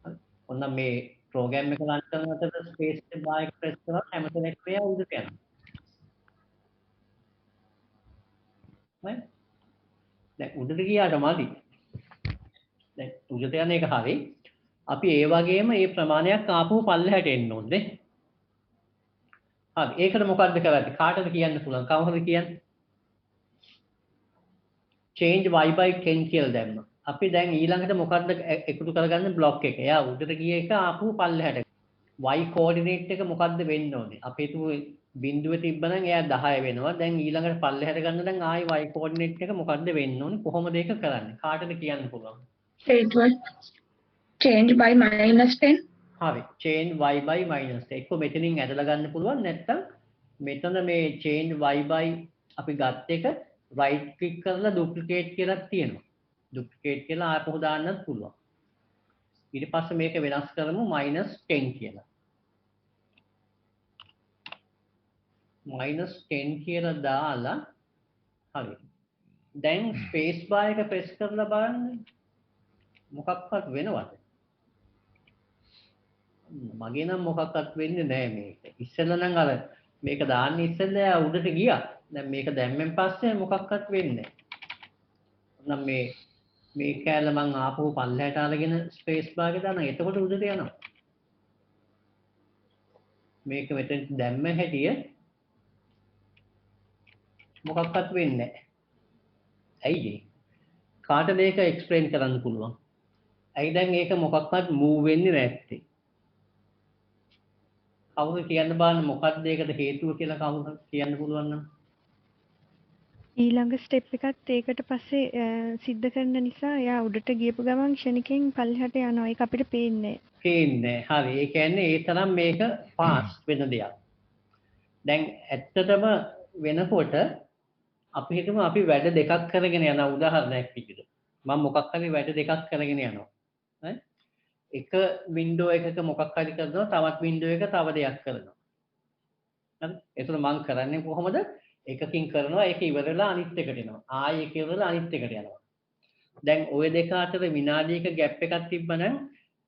හරි. ඔන්න මේ ප්‍රෝග්‍රෑම් එක රන් කරනකොට ස්පේස් බාර් එක ප්‍රෙස් කරලා හැමතැනම එයා උඩට යනවා. හරි. දැන් උඩට ගියාට මදි. දැන් උඩට යන එක හරි. අපි ඒ වගේම මේ ප්‍රමාණයක් ආපහු පල්ලෙහාට එන්න ඕනේ. හරි. ඒකට මොකද්ද කරන්නේ? කාටද කියන්න පුළුවන්? කවුරුද කියන්නේ? change y by 10 කියලා දැම්මා. අපි දැන් ඊළඟට මොකද්ද එකතු කරගන්න බ්ලොක් එක. එයා උඩට ගිය එක ආපහු පල්ලෙහාට. y coordinate එක මොකද්ද වෙන්න ඕනේ? අපි හිතමු බිඳුව තිබ්බනම් එයා 10 වෙනවා. දැන් ඊළඟට පල්ලෙහාට ගන්න දැන් ආයි y coordinate එක මොකද්ද වෙන්න ඕනේ? කොහොමද ඒක කරන්නේ? කාටද කියන්න පුළුවන්? It was change by -10. හරි. change y by -10. එක්ක මෙතනින් ඇදලා ගන්න පුළුවන් නැත්නම් මෙතන මේ change y by අපි ගත්ත එක right click කරලා duplicate කියලා තියෙනවා. duplicate කියලා ආපහු දාන්නත් පුළුවන්. ඊට පස්සේ මේක වෙනස් කරමු -10 කියලා. -10 කියලා දාලා හරි. දැන් space bar එක press කරලා බලන්න. මොකක්වත් වෙනවද? මගේ නම් මොකක්වත් වෙන්නේ නැහැ මේක. ඉස්සෙල්ලා නම් අර මේක දාන්න ඉස්සෙල්ලා උඩට ගියා. දැන් මේක දැම්මෙන් පස්සේ මොකක්වත් වෙන්නේ නැහැ. නම් මේ කෑල්ල මං ආපහු පල්ලෙහාට අරගෙන ස්පේස් බාර් එක දානවා. එතකොට උඩට යනවා. මේක මෙතන දැම්ම හැටිය මොකක්වත් වෙන්නේ නැහැ. ඇයිද? කාටද ඒක එක්ස්ප්ලেইন කරන්න පුළුවන්? ඇයි දැන් ඒක මොකක්වත් මූව් වෙන්නේ නැත්තේ? කවුරු කියන්න බලන්න මොකක්ද ඒකට හේතුව කියලා කවුරු කියන්න පුළුවන් නම්? ඊළඟ ස්ටෙප් එකත් ඒකට පස්සේ සිද්ධ කරන නිසා එයා උඩට ගියපු ගමන් ක්ෂණිකෙන් පල්ලෙහාට යනවා. ඒක අපිට පේන්නේ පේන්නේ. හරි. ඒ කියන්නේ ඒ තරම් මේක ෆාස්ට් වෙන දෙයක්. දැන් ඇත්තටම වෙනකොට අපි හිතමු අපි වැඩ දෙකක් කරගෙන යන උදාහරණයක් විදිහට. මම මොකක් හරි වැඩ දෙකක් කරගෙන යනවා. හරි? එක වින්ඩෝ එකක මොකක් හරි කරනවා තවත් වින්ඩෝ එක තව දෙයක් කරනවා. හරි? ඒතර මම කරන්නේ කොහොමද? එකකින් කරනවා ඒක ඉවර වෙලා අනිත් එකට එනවා. ආයෙ ඒක ඉවර වෙලා අනිත් එකට යනවා. දැන් ওই දෙක අතර විනාඩියක ગેප් එකක් තිබ්බනම්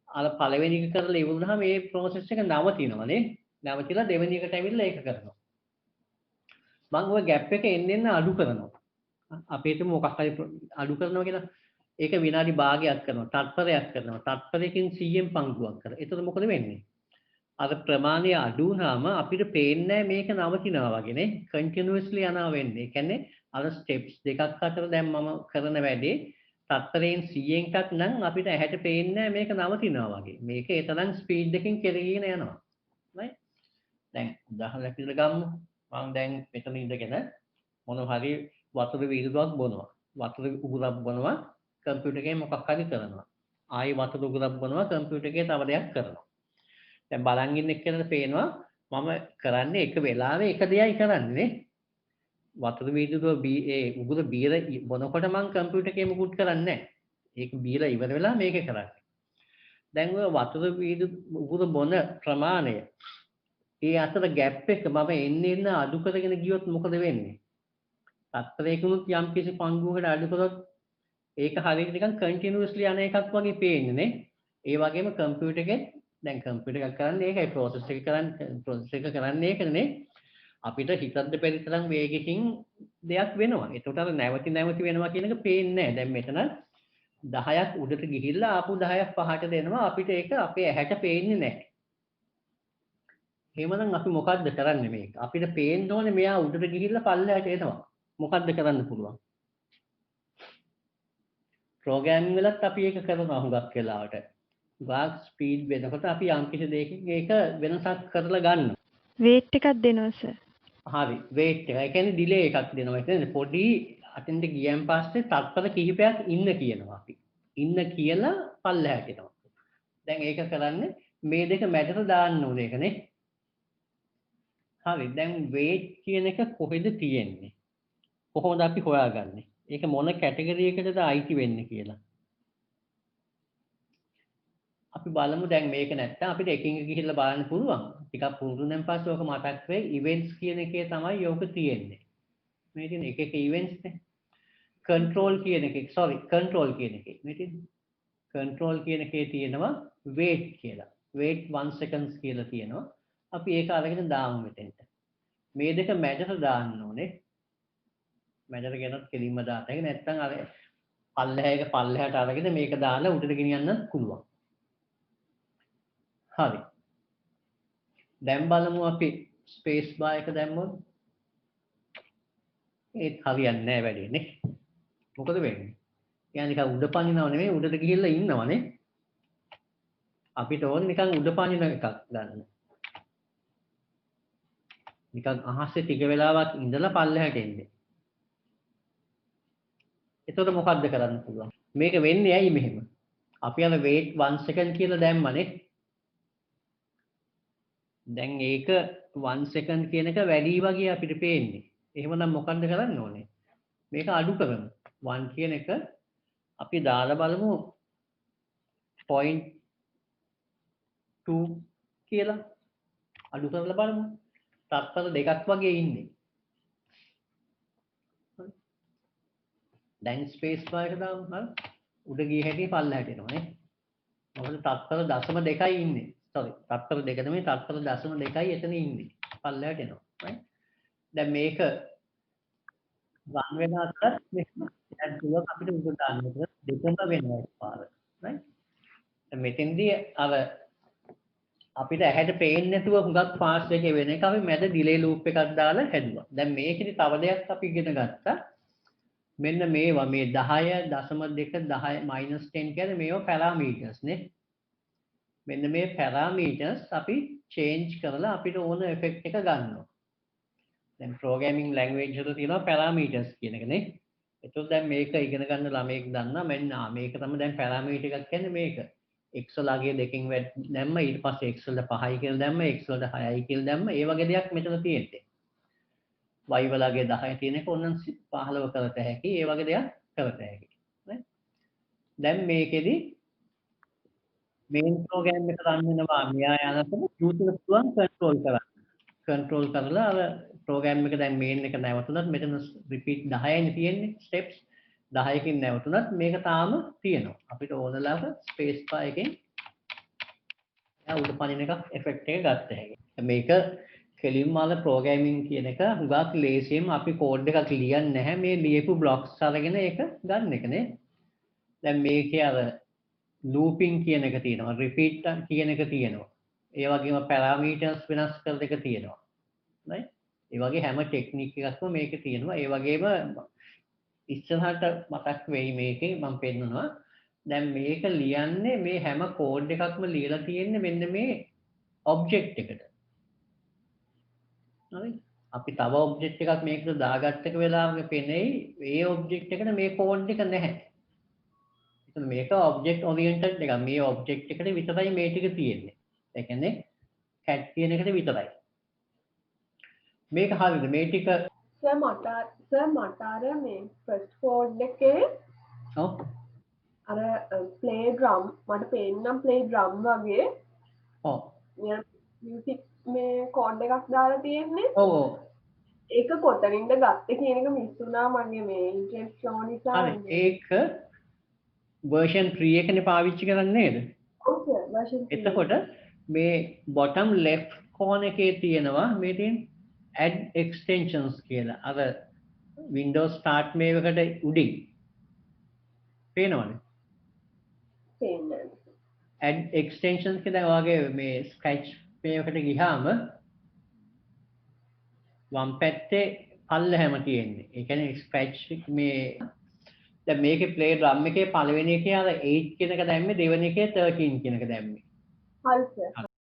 අර පළවෙනි එක කරලා ඉවර වුණාම මේ process එක නවතිනවා නේ. නවතිලා දෙවෙනි එකට ඇවිල්ලා ඒක කරනවා. මම ওই ગેප් එක එන්න අඩු කරනවා. අපි හිතමු මොකක් හරි අඩු කරනවා කියලා. ඒක විනාඩි භාගයක් කරනවා. තත්පරයක් කරනවා. තත්පරයකින් 100න් පංගුවක් කරනවා. එතකොට මොකද වෙන්නේ? අර ප්‍රමාණය අඩු වුණාම අපිට පේන්නේ මේක නවතිනවා වගේ නේ. කන්ටිනියස්ලි යනවා වෙන්නේ. ඒ කියන්නේ අර ස්ටෙප්ස් දෙකක් අතර දැන් මම කරන වැඩේ තත්පරයෙන් 100න් එකක් නම් අපිට ඇහැට පේන්නේ මේක නවතිනවා වගේ. මේක ඒ තරම් ස්පීඩ් එකකින් කෙරගෙන යනවා. right? දැන් උදාහරණයක් විදිහට ගමු. මම දැන් මෙතන ඉඳගෙන මොන හරි වතුර වීදුරුවක් බොනවා. වතුර උගුරක් බොනවා කම්පියුටර් එකේ මොකක් හරි කරනවා. ආයි වතුර උගුරක් බොනවා කම්පියුටර් එකේ තව දෙයක් කරනවා. දැන් බලන් ඉන්න එක්කෙනාට පේනවා මම කරන්නේ එක වෙලාවෙ එක දෙයයි කරන්නේ නේ. වතුර වීදුරුව ඒ උගුර බීර බොනකොට මම කම්පියුටර් එකේ මුකුත් කරන්නේ නැහැ. ඒක බීර ඉවර වෙලා මේක කරන්නේ. දැන් ඔය වතුර උගුර බොන ප්‍රමාණය ඒ අතර ગેප් එක මම එන්න අඩු කරගෙන ගියොත් මොකද වෙන්නේ? තත්පරයකිනුත් යම් කිසි පංගුවකට අඩු කරොත් ඒක හරියට නිකන් කන්ටිනියස්ලි යන එකක් වගේ පේන්නේ නේ. ඒ වගේම කම්පියුටර් එකේ දැන් කම්පියුටර් එකක් කරන්නේ ඒකයි process එක කරන්නේ ඒකනේ. අපිට හිතද්ද බැරි තරම් වේගකින් දෙයක් වෙනවා. ඒකට අර නැවති වෙනවා කියන එක පේන්නේ නැහැ. දැන් මෙතන 10ක් උඩට ගිහිල්ලා ආපු 10ක් පහට දෙනවා. අපිට ඒක අපේ ඇහැට පේන්නේ නැහැ. එහෙමනම් අපි මොකද්ද කරන්නේ මේක? අපිට පේන්න ඕනේ මෙයා උඩට ගිහිල්ලා පල්ලෙහාට එනවා. මොකද්ද කරන්න පුළුවන්? ප්‍රෝග්‍රෑමින් වලත් අපි ඒක කරනවා හුඟක් වෙලාවට. ගාක් ස්පීඩ් වෙනකොට අපි යම් කිසි දෙයකින් ඒක වෙනසක් කරලා ගන්නවා. වේට් එකක් දෙනවා සර්. හරි වේට් එක. ඒ කියන්නේ ඩිලේ එකක් දෙනවා. ඒ කියන්නේ පොඩි අතෙන්ට ගියන් පස්සේ තත්පර කිහිපයක් ඉන්න කියනවා අපි. ඉන්න කියලා පල්ලෙහාට එනවා. දැන් ඒක කරන්නේ මේ දෙක මැදට දාන්න ඕනේ ඒකනේ. හරි දැන් වේට් කියන එක කොහෙද තියෙන්නේ? කොහොමද අපි හොයාගන්නේ? ඒක මොන කැටගරි එකකටද අයිති වෙන්නේ කියලා. අපි බලමු දැන් මේක නැත්තම් අපිට එකින් එක ගිහිල්ලා බලන්න පුළුවන්. ටිකක් පුරුදුෙන් පස්සේ ඔක මතක් වෙයි ඉවෙන්ට්ස් කියන එකේ තමයි යෝක තියෙන්නේ. මේ තියෙන එක එක ඉවෙන්ට්ස් නේ. control කියන එකේ sorry control කියන එකේ මේ තියෙන්නේ control කියන එකේ තියෙනවා wait කියලා. wait 1 seconds කියලා තියෙනවා. අපි ඒක අරගෙන දාමු මෙතෙන්ට. මේ දෙක මැදට දාන්න ඕනේ. මැදට ගෙනත් කෙලින්ම දාන්න. ඒක නැත්නම් අර පල්ලෙහාට අරගෙන මේක දාලා උඩට ගෙනියන්නත් පුළුවන්. හරි. දැන් බලමු අපි ස්පේස් බාර් එක දැම්මොත් ඒත් හරියන්නේ නැහැ වැඩි නේ. මොකද වෙන්නේ? يعني නිකන් උඩ පනිනව නෙමෙයි උඩට ගිහිල්ලා ඉන්නවනේ. අපිට ඕනේ නිකන් උඩ පනින එකක් ගන්න. නිකන් අහසේ ටික වෙලාවක් ඉඳලා පල්ලෙහාට එන්නේ. එතකොට මොකද්ද කරන්න පුළුවන්? මේක වෙන්නේ ඇයි මෙහෙම? අපි අර wait 1 second කියලා දැම්මනේ. දැන් ඒක 1 second කියන එක වැඩි වගේ අපිට පේන්නේ. එහෙමනම් මොකද්ද කරන්න ඕනේ? මේක අඩු කරමු. 1 කියන එක අපි දාලා බලමු 0.2 කියලා අඩු කරලා බලමු. තත්පර දෙකක් වගේ ඉන්නේ. දැන් ස්පේස් බාර් එක දාමු. හරි. උඩ ගිය හැටි පල්ලෙහාට එනවා නේ. මොකද තත්පර 0.2යි ඉන්නේ. sorry තත්පර දෙක නෙමෙයි තත්පර 0.2යි එතන ඉන්නේ. පල්ලෙහාට එනවා. right. දැන් මේක රන් වෙන අතර මෙහෙම දැන් දුවක් අපිට උඩ දාන්න ඕනේ. දෙකම වෙනවා එකපාර. right. දැන් මෙතෙන්දී අර අපිට ඇහැට පේන්නේ නැතුව හුඟක් ෆාස්ට් එකේ වෙන එක අපි මැද ඩිලේ ලූප් එකක් දාලා හැදුවා. දැන් මේකෙදි තව දෙයක් අපි ඉගෙන ගත්තා. මෙන්න මේවා මේ 10.2 10 -10 කියන්නේ මේවා පැරාමීටර්ස් නේ. මෙන්න මේ පැරාමීටර්ස් අපි චේන්ජ් කරලා අපිට ඕන ඉෆෙක්ට් එක ගන්නවා. දැන් ප්‍රෝග්‍රෑමින් ලැන්ග්වේජ් වල තියෙනවා පැරාමීටර්ස් කියන එක නේ. ඒතකොට දැන් මේක ඉගෙන ගන්න ළමයෙක් දන්නා මෙන්න මේක තමයි දැන් පැරාමීටර් එකක් කියන්නේ මේක. x වලගේ දෙකෙන් දැම්ම ඊට පස්සේ x වලට 5යි කියලා දැම්ම x වලට 6යි කියලා දැම්ම ඒ වගේ දෙයක් මෙතන තියෙන්නේ. y වලගේ 10 තියෙන එක ඕනනම් 15 කරත හැකි ඒ වගේ දෙයක් කරත හැකි. දැන් මේකෙදි මේන් ප්‍රෝග්‍රෑම් එක රන් වෙනවා මෙයා යනකොට යූසර් පුළුවන් කන්ට්‍රෝල් කරන්න. කන්ට්‍රෝල් කරලා අර ප්‍රෝග්‍රෑම් එක දැන් මේන් එක නැවතුනත් මෙතන රිපීට් 10යිනේ තියෙන්නේ ස්ටෙප්ස් 10කින් නැවතුනත් මේක තාම තියෙනවා. අපිට ඕනලාක ස්පේස් බාර් එකෙන් උඩ පනින එක ඉෆෙක්ට් එක ගන්න හැකියි. මේක කෙලින්ම අර ප්‍රෝග්‍රෑමින් කියන එක හුඟක් ලේසියෙන් අපි කෝඩ් එකක් ලියන්නේ නැහැ මේ ලියපු බ්ලොක්ස් අරගෙන ඒක ගන්න එකනේ. දැන් මේකේ අර ලූපින් කියන එක තියෙනවා රිපීට් කියන එක තියෙනවා. ඒ වගේම පැරාමීටර්ස් වෙනස් කරන එක තියෙනවා. right? ඒ වගේ හැම ටෙක්නික් එකක්ම මේකේ තියෙනවා. ඒ වගේම ඉස්සරහට මතක් වෙයි මේකේ මම පෙන්නනවා. දැන් මේක ලියන්නේ මේ හැම කෝඩ් එකක්ම ලියලා තියෙන්නේ මෙන්න මේ ඔබ්ජෙක්ට් එකට. හරි. අපි තව ඔබ්ජෙක්ට් එකක් මේකට දාගත්ත වෙලාවක පෙනෙයි ඒ ඔබ්ජෙක්ට් එකට මේ කෝඩ් එක නැහැ. එතන මේක ඔබ්ජෙක්ට් ඔරියන්ටඩ් එකක්. මේ ඔබ්ජෙක්ට් එකට විතරයි මේ ටික තියෙන්නේ. ඒ කියන්නේ cat කියන එකට විතරයි. මේක හරියද මේ ටික සර් මට අර මේ ෆස්ට් කෝඩ් එකේ ඔව් අර ප්ලේ ඩ්‍රම් මට පේන්නම් ප්ලේ ඩ්‍රම් වගේ ඔව් මියුසික් මේ කෝඩ් එකක් දාලා තියෙන්නේ. ඔව් ඔව් ඒක කොතනින්ද ගත්තේ කියන එක මිස් වුණා මගේ මේ ඉන්ටර්නෙට් ෆ්ලෝ නිසා. හරි ඒක version 3 එකනේ පාවිච්චි කරන්නේ නේද? ඔව් සර් version 3. එතකොට මේ bottom left corner එකේ තියෙනවා මේ තියෙන add extensions කියලා. අර Windows start මේවකට උඩින් පේනවනේ. පේන්නේ. add extensions කියලා ඔයගේ මේ scratch මේවකට ගියාම වම් පැත්තේ පල්ලෙහැම තියෙන්නේ. ඒ කියන්නේ scratch මේ දැන් මේකේ play drum එකේ පළවෙනි එකේ අර 8 කියන එක දැම්මේ දෙවෙනි එකේ 13 කියන එක දැම්මේ. හරි සර්.